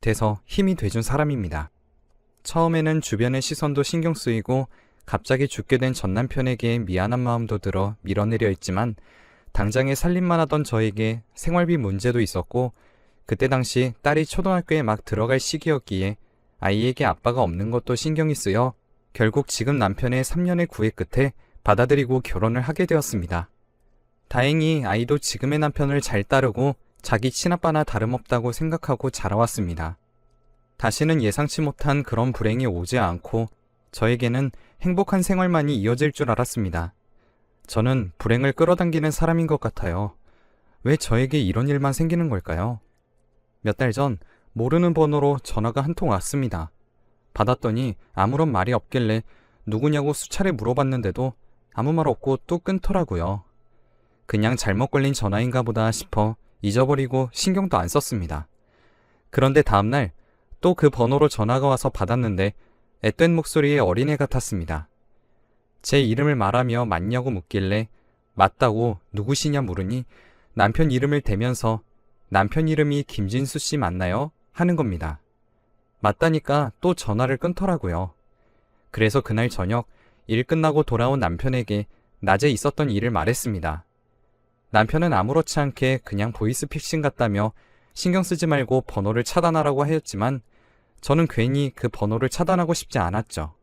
곁에서 힘이 돼준 사람입니다. 처음에는 주변의 시선도 신경 쓰이고 갑자기 죽게 된 전 남편에게 미안한 마음도 들어 밀어내려 했지만 당장에 살림만 하던 저에게 생활비 문제도 있었고 그때 당시 딸이 초등학교에 막 들어갈 시기였기에 아이에게 아빠가 없는 것도 신경이 쓰여 결국 지금 남편의 3년의 구애 끝에 받아들이고 결혼을 하게 되었습니다. 다행히 아이도 지금의 남편을 잘 따르고 자기 친아빠나 다름없다고 생각하고 자라왔습니다. 다시는 예상치 못한 그런 불행이 오지 않고 저에게는 행복한 생활만이 이어질 줄 알았습니다. 저는 불행을 끌어당기는 사람인 것 같아요. 왜 저에게 이런 일만 생기는 걸까요? 몇 달 전 모르는 번호로 전화가 한 통 왔습니다. 받았더니 아무런 말이 없길래 누구냐고 수차례 물어봤는데도 아무 말 없고 또 끊더라고요. 그냥 잘못 걸린 전화인가 보다 싶어 잊어버리고 신경도 안 썼습니다. 그런데 다음날 또 그 번호로 전화가 와서 받았는데 앳된 목소리의 어린애 같았습니다. 제 이름을 말하며 맞냐고 묻길래 맞다고 누구시냐 물으니 남편 이름을 대면서 남편 이름이 김진수 씨 맞나요? 하는 겁니다. 맞다니까 또 전화를 끊더라고요. 그래서 그날 저녁 일 끝나고 돌아온 남편에게 낮에 있었던 일을 말했습니다. 남편은 아무렇지 않게 그냥 보이스피싱 같다며 신경 쓰지 말고 번호를 차단하라고 하였지만 저는 괜히 그 번호를 차단하고 싶지 않았죠.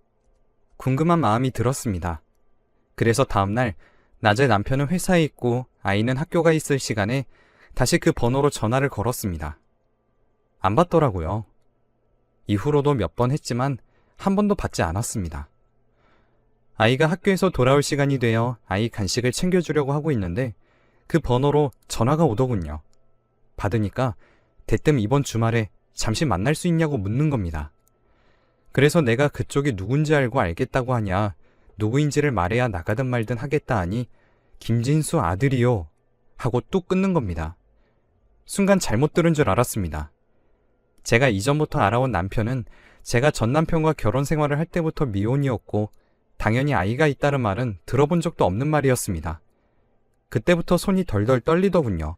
궁금한 마음이 들었습니다. 그래서 다음날 낮에 남편은 회사에 있고 아이는 학교가 있을 시간에 다시 그 번호로 전화를 걸었습니다. 안 받더라고요. 이후로도 몇 번 했지만 한 번도 받지 않았습니다. 아이가 학교에서 돌아올 시간이 되어 아이 간식을 챙겨주려고 하고 있는데 그 번호로 전화가 오더군요. 받으니까 대뜸 이번 주말에 잠시 만날 수 있냐고 묻는 겁니다. 그래서 내가 그쪽이 누군지 알고 알겠다고 하냐, 누구인지를 말해야 나가든 말든 하겠다 하니 김진수 아들이요 하고 뚝 끊는 겁니다. 순간 잘못 들은 줄 알았습니다. 제가 이전부터 알아온 남편은 제가 전 남편과 결혼 생활을 할 때부터 미혼이었고 당연히 아이가 있다는 말은 들어본 적도 없는 말이었습니다. 그때부터 손이 덜덜 떨리더군요.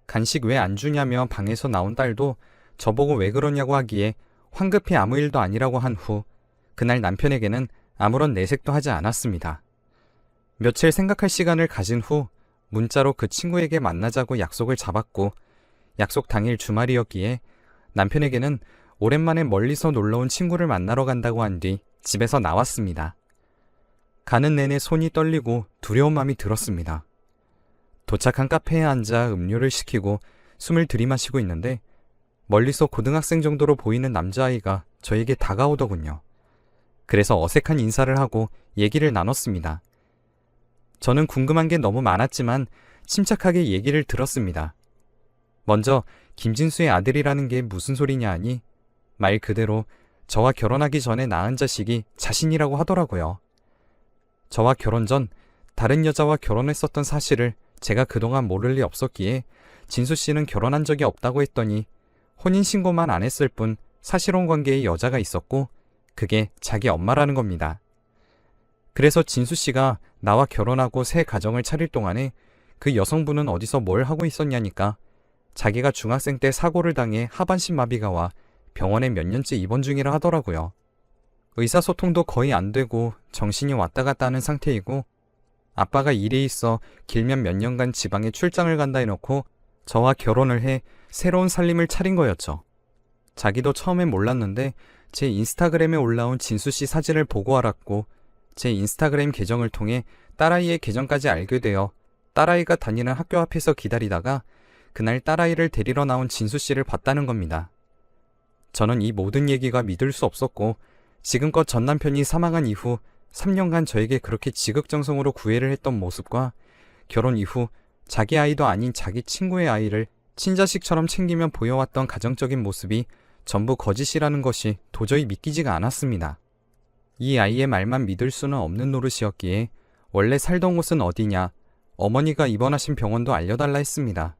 간식 왜 안 주냐며 방에서 나온 딸도 저보고 왜 그러냐고 하기에 황급히 아무 일도 아니라고 한 후 그날 남편에게는 아무런 내색도 하지 않았습니다. 며칠 생각할 시간을 가진 후 문자로 그 친구에게 만나자고 약속을 잡았고 약속 당일 주말이었기에 남편에게는 오랜만에 멀리서 놀러온 친구를 만나러 간다고 한 뒤 집에서 나왔습니다. 가는 내내 손이 떨리고 두려운 마음이 들었습니다. 도착한 카페에 앉아 음료를 시키고 숨을 들이마시고 있는데 멀리서 고등학생 정도로 보이는 남자아이가 저에게 다가오더군요. 그래서 어색한 인사를 하고 얘기를 나눴습니다. 저는 궁금한 게 너무 많았지만 침착하게 얘기를 들었습니다. 먼저 김진수의 아들이라는 게 무슨 소리냐 하니 말 그대로 저와 결혼하기 전에 낳은 자식이 자신이라고 하더라고요. 저와 결혼 전 다른 여자와 결혼했었던 사실을 제가 그동안 모를 리 없었기에 진수 씨는 결혼한 적이 없다고 했더니 혼인신고만 안 했을 뿐 사실혼 관계의 여자가 있었고 그게 자기 엄마라는 겁니다. 그래서 진수 씨가 나와 결혼하고 새 가정을 차릴 동안에 그 여성분은 어디서 뭘 하고 있었냐니까 자기가 중학생 때 사고를 당해 하반신 마비가 와 병원에 몇 년째 입원 중이라 하더라고요. 의사소통도 거의 안 되고 정신이 왔다 갔다 하는 상태이고 아빠가 일에 있어 길면 몇 년간 지방에 출장을 간다 해놓고 저와 결혼을 해 새로운 살림을 차린 거였죠. 자기도 처음엔 몰랐는데 제 인스타그램에 올라온 진수씨 사진을 보고 알았고 제 인스타그램 계정을 통해 딸아이의 계정까지 알게 되어 딸아이가 다니는 학교 앞에서 기다리다가 그날 딸아이를 데리러 나온 진수씨를 봤다는 겁니다. 저는 이 모든 얘기가 믿을 수 없었고 지금껏 전 남편이 사망한 이후 3년간 저에게 그렇게 지극정성으로 구애를 했던 모습과 결혼 이후 자기 아이도 아닌 자기 친구의 아이를 친자식처럼 챙기며 보여왔던 가정적인 모습이 전부 거짓이라는 것이 도저히 믿기지가 않았습니다. 이 아이의 말만 믿을 수는 없는 노릇이었기에 원래 살던 곳은 어디냐, 어머니가 입원하신 병원도 알려달라 했습니다.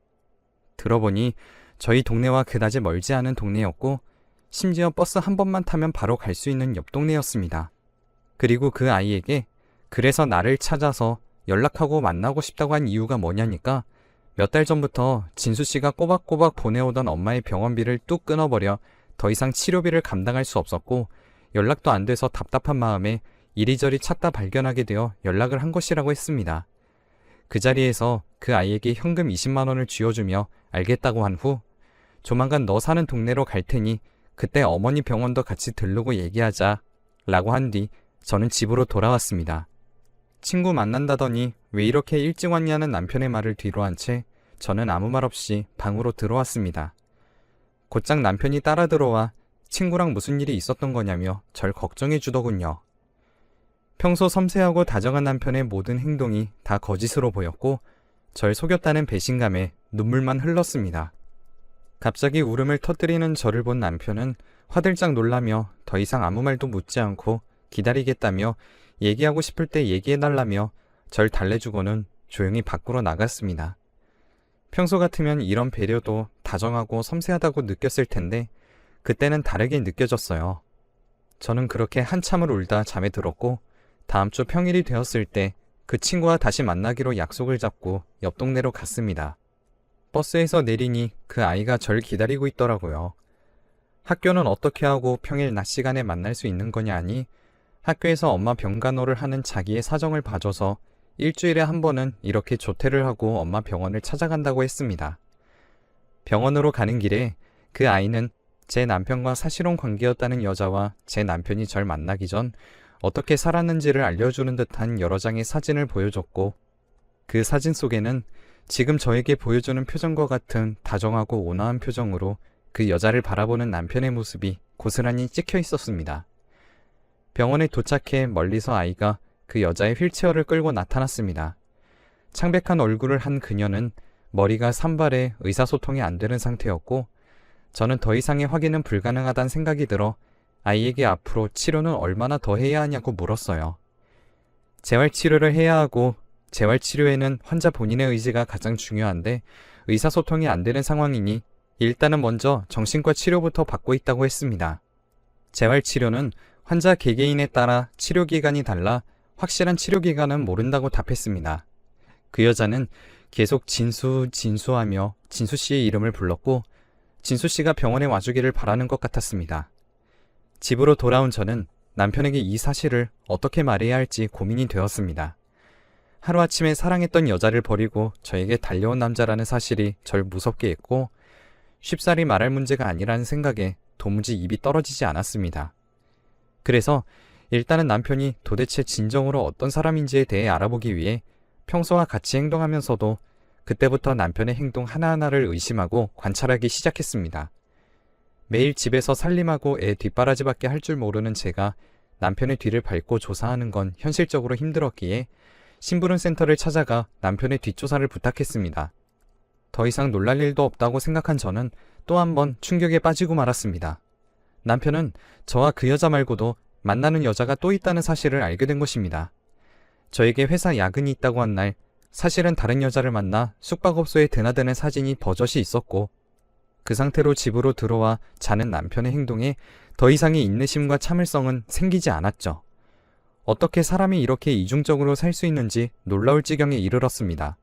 들어보니 저희 동네와 그다지 멀지 않은 동네였고 심지어 버스 한 번만 타면 바로 갈 수 있는 옆 동네였습니다. 그리고 그 아이에게 그래서 나를 찾아서 연락하고 만나고 싶다고 한 이유가 뭐냐니까 몇 달 전부터 진수씨가 꼬박꼬박 보내오던 엄마의 병원비를 뚝 끊어버려 더 이상 치료비를 감당할 수 없었고 연락도 안 돼서 답답한 마음에 이리저리 찾다 발견하게 되어 연락을 한 것이라고 했습니다. 그 자리에서 그 아이에게 현금 20만 원을 쥐어주며 알겠다고 한 후 조만간 너 사는 동네로 갈 테니 그때 어머니 병원도 같이 들르고 얘기하자 라고 한 뒤 저는 집으로 돌아왔습니다. 친구 만난다더니 왜 이렇게 일찍 왔냐는 남편의 말을 뒤로 한 채 저는 아무 말 없이 방으로 들어왔습니다. 곧장 남편이 따라 들어와 친구랑 무슨 일이 있었던 거냐며 절 걱정해 주더군요. 평소 섬세하고 다정한 남편의 모든 행동이 다 거짓으로 보였고 절 속였다는 배신감에 눈물만 흘렀습니다. 갑자기 울음을 터뜨리는 저를 본 남편은 화들짝 놀라며 더 이상 아무 말도 묻지 않고 기다리겠다며 얘기하고 싶을 때 얘기해달라며 절 달래주고는 조용히 밖으로 나갔습니다. 평소 같으면 이런 배려도 다정하고 섬세하다고 느꼈을 텐데 그때는 다르게 느껴졌어요. 저는 그렇게 한참을 울다 잠에 들었고 다음 주 평일이 되었을 때 그 친구와 다시 만나기로 약속을 잡고 옆 동네로 갔습니다. 버스에서 내리니 그 아이가 절 기다리고 있더라고요. 학교는 어떻게 하고 평일 낮 시간에 만날 수 있는 거냐 하니 학교에서 엄마 병간호를 하는 자기의 사정을 봐줘서 일주일에 한 번은 이렇게 조퇴를 하고 엄마 병원을 찾아간다고 했습니다. 병원으로 가는 길에 그 아이는 제 남편과 사실혼 관계였다는 여자와 제 남편이 절 만나기 전 어떻게 살았는지를 알려주는 듯한 여러 장의 사진을 보여줬고 그 사진 속에는 지금 저에게 보여주는 표정과 같은 다정하고 온화한 표정으로 그 여자를 바라보는 남편의 모습이 고스란히 찍혀 있었습니다. 병원에 도착해 멀리서 아이가 그 여자의 휠체어를 끌고 나타났습니다. 창백한 얼굴을 한 그녀는 머리가 산발해 의사소통이 안 되는 상태였고 저는 더 이상의 확인은 불가능하다는 생각이 들어 아이에게 앞으로 치료는 얼마나 더 해야 하냐고 물었어요. 재활치료를 해야 하고 재활치료에는 환자 본인의 의지가 가장 중요한데 의사소통이 안 되는 상황이니 일단은 먼저 정신과 치료부터 받고 있다고 했습니다. 재활치료는 환자 개개인에 따라 치료기간이 달라 확실한 치료기간은 모른다고 답했습니다. 그 여자는 계속 진수하며 진수씨의 이름을 불렀고 진수씨가 병원에 와주기를 바라는 것 같았습니다. 집으로 돌아온 저는 남편에게 이 사실을 어떻게 말해야 할지 고민이 되었습니다. 하루아침에 사랑했던 여자를 버리고 저에게 달려온 남자라는 사실이 절 무섭게 했고 쉽사리 말할 문제가 아니라는 생각에 도무지 입이 떨어지지 않았습니다. 그래서 일단은 남편이 도대체 진정으로 어떤 사람인지에 대해 알아보기 위해 평소와 같이 행동하면서도 그때부터 남편의 행동 하나하나를 의심하고 관찰하기 시작했습니다. 매일 집에서 살림하고 애 뒷바라지밖에 할 줄 모르는 제가 남편의 뒤를 밟고 조사하는 건 현실적으로 힘들었기에 심부름 센터를 찾아가 남편의 뒷조사를 부탁했습니다. 더 이상 놀랄 일도 없다고 생각한 저는 또 한 번 충격에 빠지고 말았습니다. 남편은 저와 그 여자 말고도 만나는 여자가 또 있다는 사실을 알게 된 것입니다. 저에게 회사 야근이 있다고 한 날 사실은 다른 여자를 만나 숙박업소에 드나드는 사진이 버젓이 있었고 그 상태로 집으로 들어와 자는 남편의 행동에 더 이상의 인내심과 참을성은 생기지 않았죠. 어떻게 사람이 이렇게 이중적으로 살 수 있는지 놀라울 지경에 이르렀습니다.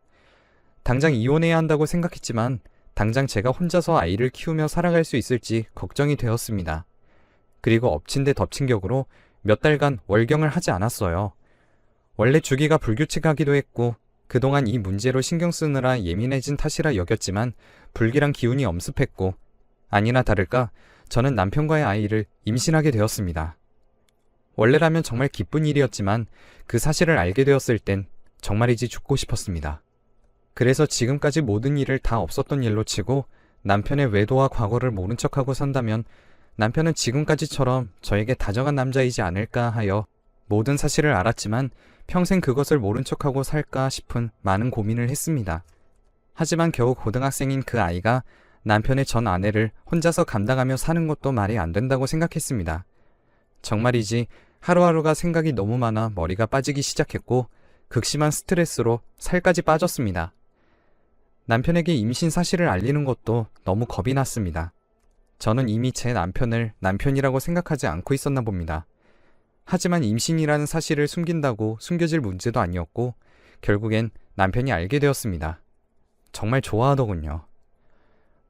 당장 이혼해야 한다고 생각했지만 당장 제가 혼자서 아이를 키우며 살아갈 수 있을지 걱정이 되었습니다. 그리고 엎친 데 덮친 격으로 몇 달간 월경을 하지 않았어요. 원래 주기가 불규칙하기도 했고 그동안 이 문제로 신경 쓰느라 예민해진 탓이라 여겼지만 불길한 기운이 엄습했고 아니나 다를까 저는 남편과의 아이를 임신하게 되었습니다. 원래라면 정말 기쁜 일이었지만 그 사실을 알게 되었을 땐 정말이지 죽고 싶었습니다. 그래서 지금까지 모든 일을 다 없었던 일로 치고 남편의 외도와 과거를 모른 척하고 산다면 남편은 지금까지처럼 저에게 다정한 남자이지 않을까 하여 모든 사실을 알았지만 평생 그것을 모른 척하고 살까 싶은 많은 고민을 했습니다. 하지만 겨우 고등학생인 그 아이가 남편의 전 아내를 혼자서 감당하며 사는 것도 말이 안 된다고 생각했습니다. 정말이지 하루하루가 생각이 너무 많아 머리가 빠지기 시작했고 극심한 스트레스로 살까지 빠졌습니다. 남편에게 임신 사실을 알리는 것도 너무 겁이 났습니다. 저는 이미 제 남편을 남편이라고 생각하지 않고 있었나 봅니다. 하지만 임신이라는 사실을 숨긴다고 숨겨질 문제도 아니었고 결국엔 남편이 알게 되었습니다. 정말 좋아하더군요.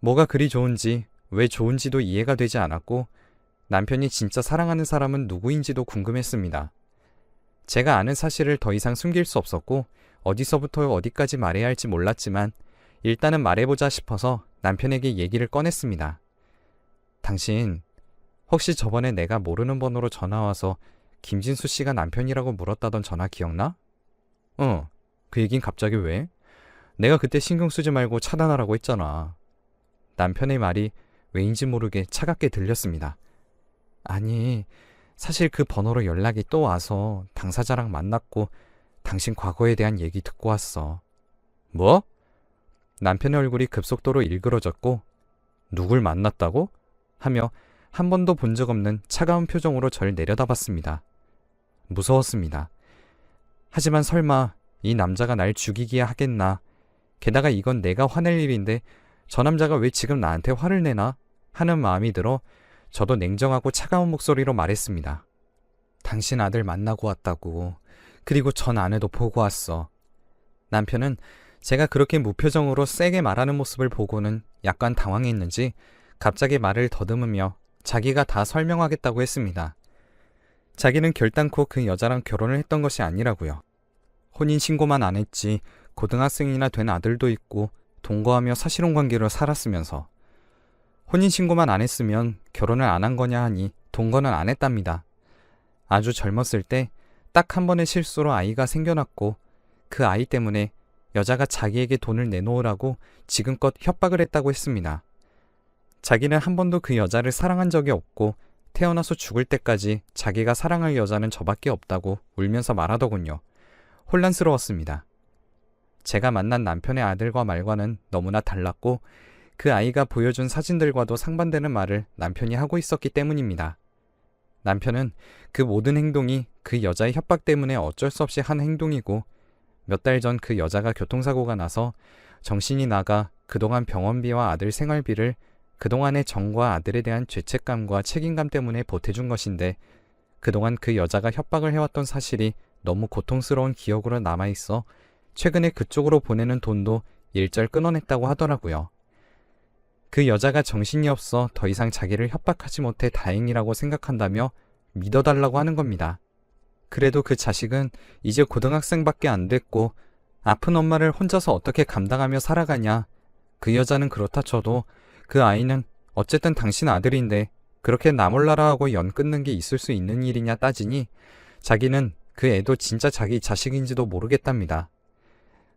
뭐가 그리 좋은지 왜 좋은지도 이해가 되지 않았고 남편이 진짜 사랑하는 사람은 누구인지도 궁금했습니다. 제가 아는 사실을 더 이상 숨길 수 없었고 어디서부터 어디까지 말해야 할지 몰랐지만 일단은 말해보자 싶어서 남편에게 얘기를 꺼냈습니다. 당신 혹시 저번에 내가 모르는 번호로 전화와서 김진수 씨가 남편이라고 물었다던 전화 기억나? 그 얘긴 갑자기 왜? 내가 그때 신경 쓰지 말고 차단하라고 했잖아. 남편의 말이 왜인지 모르게 차갑게 들렸습니다. 아니, 사실 그 번호로 연락이 또 와서 당사자랑 만났고 당신 과거에 대한 얘기 듣고 왔어. 뭐? 남편의 얼굴이 급속도로 일그러졌고 누굴 만났다고? 하며 한 번도 본 적 없는 차가운 표정으로 절 내려다봤습니다. 무서웠습니다. 하지만 설마 이 남자가 날 죽이기야 하겠나? 게다가 이건 내가 화낼 일인데 저 남자가 왜 지금 나한테 화를 내나? 하는 마음이 들어 저도 냉정하고 차가운 목소리로 말했습니다. 당신 아들 만나고 왔다고. 그리고 전 아내도 보고 왔어. 남편은 제가 그렇게 무표정으로 세게 말하는 모습을 보고는 약간 당황했는지 갑자기 말을 더듬으며 자기가 다 설명하겠다고 했습니다. 자기는 결단코 그 여자랑 결혼을 했던 것이 아니라고요. 혼인신고만 안 했지 고등학생이나 된 아들도 있고 동거하며 사실혼 관계로 살았으면서 혼인신고만 안 했으면 결혼을 안 한 거냐 하니 동거는 안 했답니다. 아주 젊었을 때 딱 한 번의 실수로 아이가 생겨났고 그 아이 때문에 여자가 자기에게 돈을 내놓으라고 지금껏 협박을 했다고 했습니다. 자기는 한 번도 그 여자를 사랑한 적이 없고 태어나서 죽을 때까지 자기가 사랑할 여자는 저밖에 없다고 울면서 말하더군요. 혼란스러웠습니다. 제가 만난 남편의 아들과 말과는 너무나 달랐고 그 아이가 보여준 사진들과도 상반되는 말을 남편이 하고 있었기 때문입니다. 남편은 그 모든 행동이 그 여자의 협박 때문에 어쩔 수 없이 한 행동이고 몇 달 전 그 여자가 교통사고가 나서 정신이 나가 그동안 병원비와 아들 생활비를 그동안의 정과 아들에 대한 죄책감과 책임감 때문에 보태준 것인데 그동안 그 여자가 협박을 해왔던 사실이 너무 고통스러운 기억으로 남아있어 최근에 그쪽으로 보내는 돈도 일절 끊어냈다고 하더라고요. 그 여자가 정신이 없어 더 이상 자기를 협박하지 못해 다행이라고 생각한다며 믿어달라고 하는 겁니다. 그래도 그 자식은 이제 고등학생밖에 안 됐고 아픈 엄마를 혼자서 어떻게 감당하며 살아가냐. 그 여자는 그렇다 쳐도 그 아이는 어쨌든 당신 아들인데 그렇게 나 몰라라 하고 연 끊는 게 있을 수 있는 일이냐 따지니 자기는 그 애도 진짜 자기 자식인지도 모르겠답니다.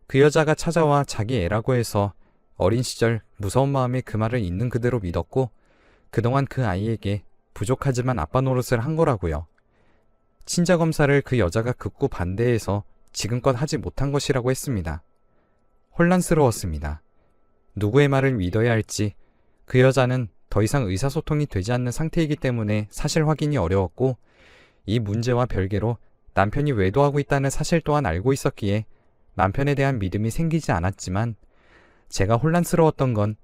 그 여자가 찾아와 자기 애라고 해서 어린 시절 무서운 마음에 그 말을 있는 그대로 믿었고 그동안 그 아이에게 부족하지만 아빠 노릇을 한 거라고요. 친자검사를 그 여자가 극구 반대해서 지금껏 하지 못한 것이라고 했습니다. 혼란스러웠습니다. 누구의 말을 믿어야 할지 그 여자는 더 이상 의사소통이 되지 않는 상태이기 때문에 사실 확인이 어려웠고 이 문제와 별개로 남편이 외도하고 있다는 사실 또한 알고 있었기에 남편에 대한 믿음이 생기지 않았지만 제가 혼란스러웠던 건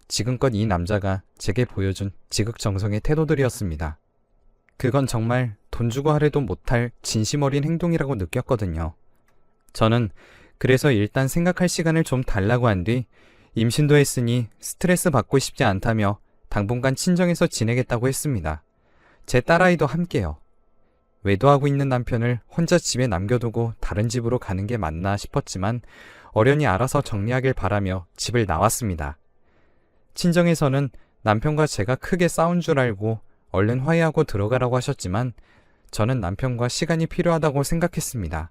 지금껏 이 남자가 제게 보여준 지극정성의 태도들이었습니다. 그건 정말 돈 주고 하려도 못할 진심 어린 행동이라고 느꼈거든요. 저는 그래서 일단 생각할 시간을 좀 달라고 한 뒤 임신도 했으니 스트레스 받고 싶지 않다며 당분간 친정에서 지내겠다고 했습니다. 제 딸아이도 함께요. 외도하고 있는 남편을 혼자 집에 남겨두고 다른 집으로 가는 게 맞나 싶었지만 어련히 알아서 정리하길 바라며 집을 나왔습니다. 친정에서는 남편과 제가 크게 싸운 줄 알고 얼른 화해하고 들어가라고 하셨지만 저는 남편과 시간이 필요하다고 생각했습니다.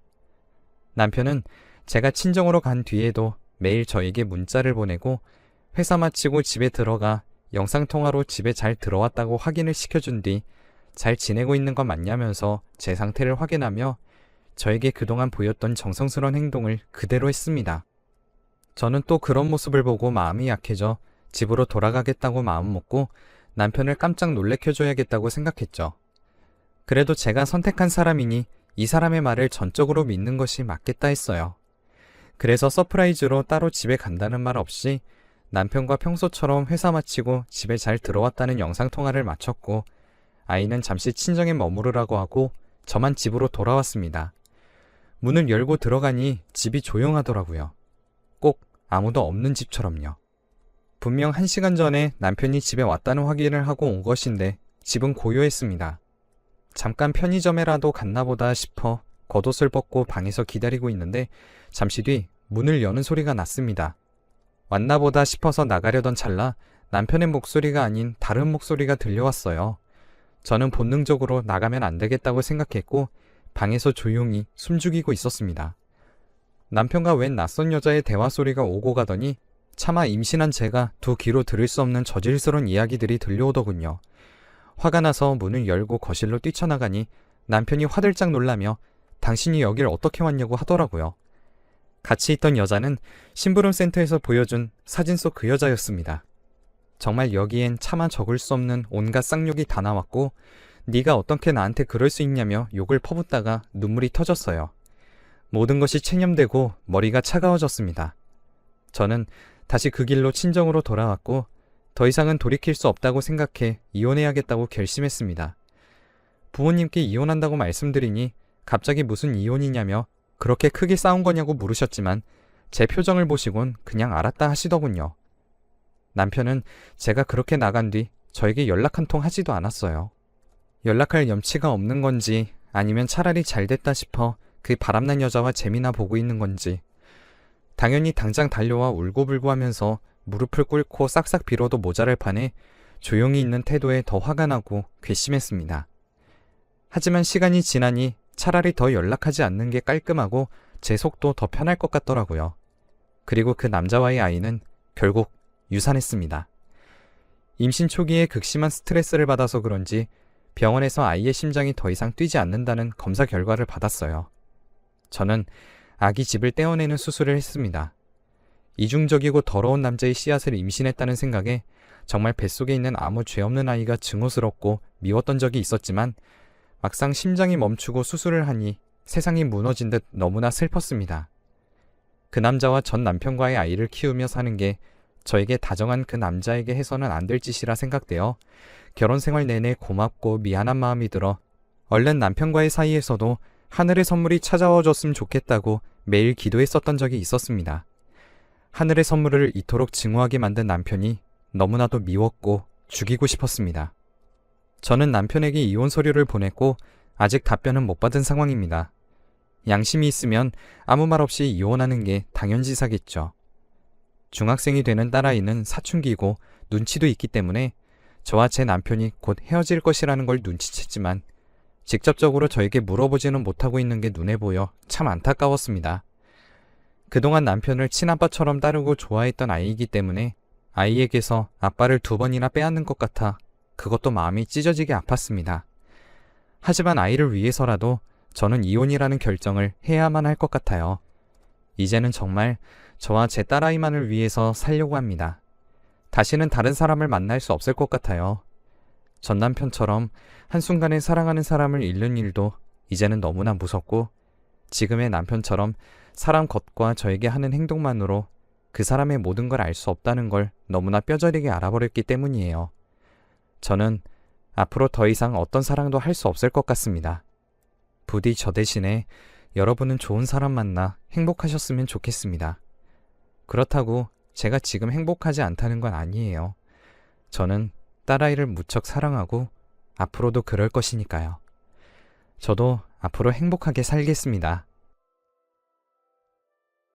남편은 제가 친정으로 간 뒤에도 매일 저에게 문자를 보내고 회사 마치고 집에 들어가 영상통화로 집에 잘 들어왔다고 확인을 시켜준 뒤 잘 지내고 있는 것 맞냐면서 제 상태를 확인하며 저에게 그동안 보였던 정성스러운 행동을 그대로 했습니다. 저는 또 그런 모습을 보고 마음이 약해져 집으로 돌아가겠다고 마음먹고 남편을 깜짝 놀래켜줘야겠다고 생각했죠. 그래도 제가 선택한 사람이니 이 사람의 말을 전적으로 믿는 것이 맞겠다 했어요. 그래서 서프라이즈로 따로 집에 간다는 말 없이 남편과 평소처럼 회사 마치고 집에 잘 들어왔다는 영상통화를 마쳤고 아이는 잠시 친정에 머무르라고 하고 저만 집으로 돌아왔습니다. 문을 열고 들어가니 집이 조용하더라고요. 꼭 아무도 없는 집처럼요. 분명 1시간 전에 남편이 집에 왔다는 확인을 하고 온 것인데 집은 고요했습니다. 잠깐 편의점에라도 갔나 보다 싶어 겉옷을 벗고 방에서 기다리고 있는데 잠시 뒤 문을 여는 소리가 났습니다. 왔나 보다 싶어서 나가려던 찰나 남편의 목소리가 아닌 다른 목소리가 들려왔어요. 저는 본능적으로 나가면 안 되겠다고 생각했고 방에서 조용히 숨죽이고 있었습니다. 남편과 웬 낯선 여자의 대화 소리가 오고 가더니 차마 임신한 제가 두 귀로 들을 수 없는 저질스러운 이야기들이 들려오더군요. 화가 나서 문을 열고 거실로 뛰쳐나가니 남편이 화들짝 놀라며 당신이 여길 어떻게 왔냐고 하더라고요. 같이 있던 여자는 심부름센터에서 보여준 사진 속 그 여자였습니다. 정말 여기엔 차마 적을 수 없는 온갖 쌍욕이 다 나왔고 네가 어떻게 나한테 그럴 수 있냐며 욕을 퍼붓다가 눈물이 터졌어요. 모든 것이 체념되고 머리가 차가워졌습니다. 저는 다시 그 길로 친정으로 돌아왔고 더 이상은 돌이킬 수 없다고 생각해 이혼해야겠다고 결심했습니다. 부모님께 이혼한다고 말씀드리니 갑자기 무슨 이혼이냐며 그렇게 크게 싸운 거냐고 물으셨지만 제 표정을 보시곤 그냥 알았다 하시더군요. 남편은 제가 그렇게 나간 뒤 저에게 연락 한 통 하지도 않았어요. 연락할 염치가 없는 건지 아니면 차라리 잘 됐다 싶어 그 바람난 여자와 재미나 보고 있는 건지 당연히 당장 달려와 울고불고 하면서 무릎을 꿇고 싹싹 빌어도 모자랄 판에 조용히 있는 태도에 더 화가 나고 괘씸했습니다. 하지만 시간이 지나니 차라리 더 연락하지 않는 게 깔끔하고 제 속도 더 편할 것 같더라고요. 그리고 그 남자와의 아이는 결국 유산했습니다. 임신 초기에 극심한 스트레스를 받아서 그런지 병원에서 아이의 심장이 더 이상 뛰지 않는다는 검사 결과를 받았어요. 저는 아기 집을 떼어내는 수술을 했습니다. 이중적이고 더러운 남자의 씨앗을 임신했다는 생각에 정말 뱃속에 있는 아무 죄 없는 아이가 증오스럽고 미웠던 적이 있었지만 막상 심장이 멈추고 수술을 하니 세상이 무너진 듯 너무나 슬펐습니다. 그 남자와 전 남편과의 아이를 키우며 사는 게 저에게 다정한 그 남자에게 해서는 안 될 짓이라 생각되어 결혼 생활 내내 고맙고 미안한 마음이 들어 얼른 남편과의 사이에서도 하늘의 선물이 찾아와 줬으면 좋겠다고 매일 기도했었던 적이 있었습니다. 하늘의 선물을 이토록 증오하게 만든 남편이 너무나도 미웠고 죽이고 싶었습니다. 저는 남편에게 이혼 서류를 보냈고 아직 답변은 못 받은 상황입니다. 양심이 있으면 아무 말 없이 이혼하는 게 당연지사겠죠. 중학생이 되는 딸아이는 사춘기고 눈치도 있기 때문에 저와 제 남편이 곧 헤어질 것이라는 걸 눈치챘지만 직접적으로 저에게 물어보지는 못하고 있는 게 눈에 보여 참 안타까웠습니다. 그동안 남편을 친아빠처럼 따르고 좋아했던 아이이기 때문에 아이에게서 아빠를 2번이나 빼앗는 것 같아 그것도 마음이 찢어지게 아팠습니다. 하지만 아이를 위해서라도 저는 이혼이라는 결정을 해야만 할 것 같아요. 이제는 정말 저와 제 딸아이만을 위해서 살려고 합니다. 다시는 다른 사람을 만날 수 없을 것 같아요. 전 남편처럼 한순간에 사랑하는 사람을 잃는 일도 이제는 너무나 무섭고 지금의 남편처럼 사람 겉과 저에게 하는 행동만으로 그 사람의 모든 걸 알 수 없다는 걸 너무나 뼈저리게 알아버렸기 때문이에요. 저는 앞으로 더 이상 어떤 사랑도 할 수 없을 것 같습니다. 부디 저 대신에 여러분은 좋은 사람 만나 행복하셨으면 좋겠습니다. 그렇다고 제가 지금 행복하지 않다는 건 아니에요. 저는 딸아이를 무척 사랑하고 앞으로도 그럴 것이니까요. 저도 앞으로 행복하게 살겠습니다.